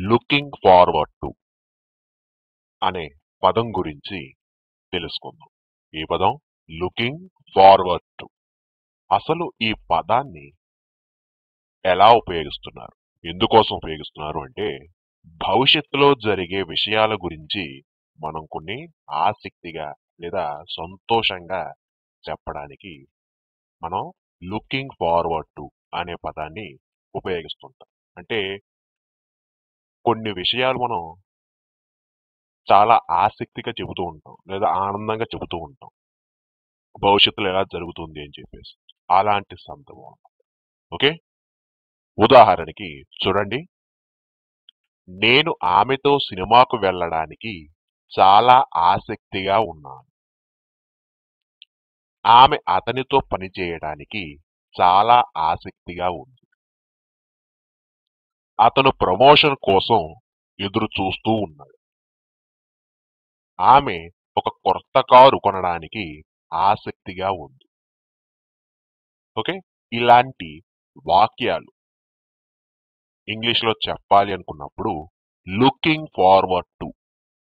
Looking forward to అనే పదం గురించి తెలుసుకుందాం. ఈ పదం లుకింగ్ ఫార్వర్డ్ టు. అసలు ఈ పదాన్ని ఎలా ఉపయోగిస్తున్నారు, ఎందుకోసం ఉపయోగిస్తున్నారు అంటే భవిష్యత్తులో జరిగే విషయాల గురించి మనం కొన్ని ఆసక్తిగా లేదా సంతోషంగా చెప్పడానికి మనం లుకింగ్ ఫార్వర్డ్ టు అనే పదాన్ని ఉపయోగిస్తుంటాం. అంటే కొన్ని విషయాలు మనం చాలా ఆసక్తిగా చెబుతూ ఉంటాం లేదా ఆనందంగా చెబుతూ ఉంటాం, భవిష్యత్తులో ఎలా జరుగుతుంది అని చెప్పేసి. అలాంటి సందర్భం. ఓకే, ఉదాహరణకి చూడండి, నేను ఆమెతో సినిమాకు వెళ్ళడానికి చాలా ఆసక్తిగా ఉన్నాను. ఆమె అతనితో పనిచేయడానికి చాలా ఆసక్తిగా ఉంది. అతను ప్రమోషన్ కోసం ఎదురు చూస్తూ ఉన్నాడు. ఆమె ఒక కొత్త కారు కొనడానికి ఆసక్తిగా ఉంది. ఓకే, ఇలాంటి వాక్యాలు ఇంగ్లీష్లో చెప్పాలి అనుకున్నప్పుడు లుకింగ్ ఫార్వర్డ్ టు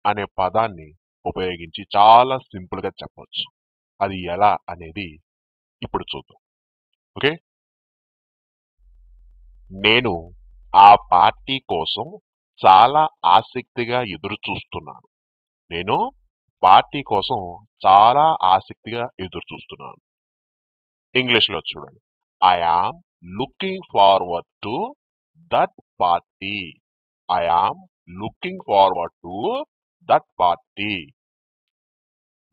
అనే పదాన్ని ఉపయోగించి చాలా సింపుల్ గా చెప్పొచ్చు. అది ఎలా అనేది ఇప్పుడు చూద్దాం. ఓకే, నేను ఆ పార్టీ కోసం చాలా ఆసక్తిగా ఎదురు చూస్తున్నాను. నేను పార్టీ కోసం చాలా ఆసక్తిగా ఎదురు చూస్తున్నాను. ఇంగ్లీష్లో చూడండి, I am looking forward to that party. I am looking forward to that party.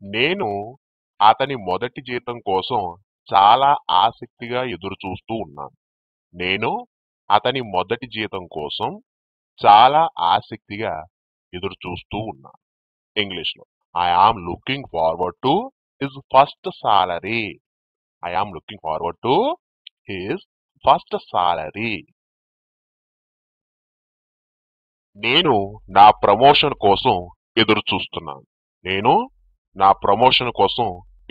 నేను అతని మొదటి జీతం కోసం చాలా ఆసక్తిగా ఎదురు చూస్తూ ఉన్నాను. నేను అతని మొదటి జీతం కోసం చాలా ఆసక్తిగా ఎదురు చూస్తూ ఉన్నాను. ఇంగ్లీష్లో I am looking forward to his first salary. I am looking forward to his first salary. నేను నా ప్రమోషన్ కోసం ఎదురు చూస్తున్నాను. నేను నా ప్రమోషన్ కోసం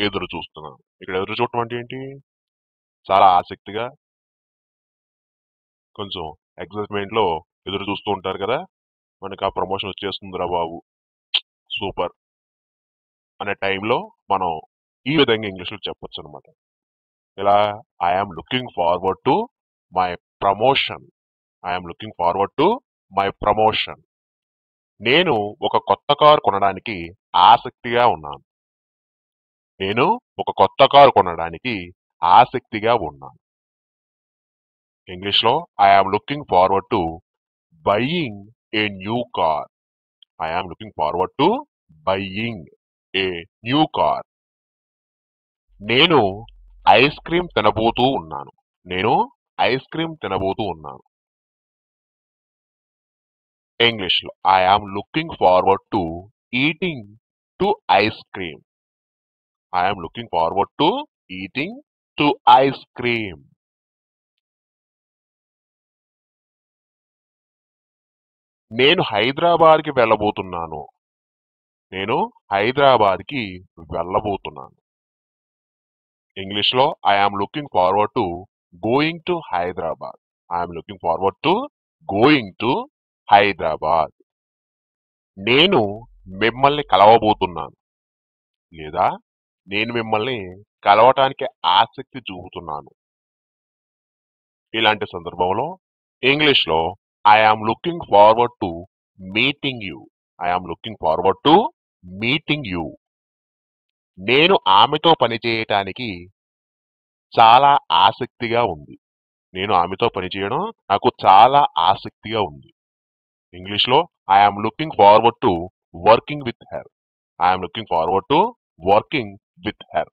ఎదురు చూస్తున్నాను. ఇక్కడ ఎదురు చూడటం అంటే ఏంటి? చాలా ఆసక్తిగా, కొంచెం ఎక్సైట్మెంట్ లో ఎదురు చూస్తూ ఉంటారు కదా, మనకు ఆ ప్రమోషన్ వచ్చేస్తుందిరా బాబు, సూపర్ అనే టైంలో మనం ఈ విధంగా ఇంగ్లీష్లో చెప్పొచ్చు అనమాట. ఇలా I'm looking forward to my promotion. I'm looking forward to my promotion. నేను ఒక కొత్త కారు కొనడానికి ఆసక్తిగా ఉన్నాను. నేను ఒక కొత్త కారు కొనడానికి ఆసక్తిగా ఉన్నాను. ఇంగ్లీష్లో I'm looking forward to buying a new car. I'm looking forward to buying a new car. నేను ఐస్ క్రీమ్ తినబోతూ ఉన్నాను. నేను ఐస్ క్రీమ్ తినబోతూ ఉన్నాను. ఇంగ్లీష్లో I'm looking forward to eating to ice cream. I'm looking forward to eating to ice cream. నేను హైదరాబాద్కి వెళ్ళబోతున్నాను. నేను హైదరాబాద్కి వెళ్ళబోతున్నాను. ఇంగ్లీష్లో I'm looking forward to going to Hyderabad. I'm looking forward to going to Hyderabad. నేను మిమ్మల్ని కలవబోతున్నాను లేదా నేను మిమ్మల్ని కలవటానికి ఆసక్తి చూపుతున్నాను. ఇలాంటి సందర్భంలో ఇంగ్లీష్లో I am looking forward to meeting you. I am looking forward to meeting you. నేను ఆమెతో పనిచేయటానికి చాలా ఆసక్తిగా ఉంది. నేను ఆమెతో పనిచేయడం నాకు చాలా ఆసక్తిగా ఉంది. ఇంగ్లీష్లో I am looking forward to working with her. I'm looking forward to working with her.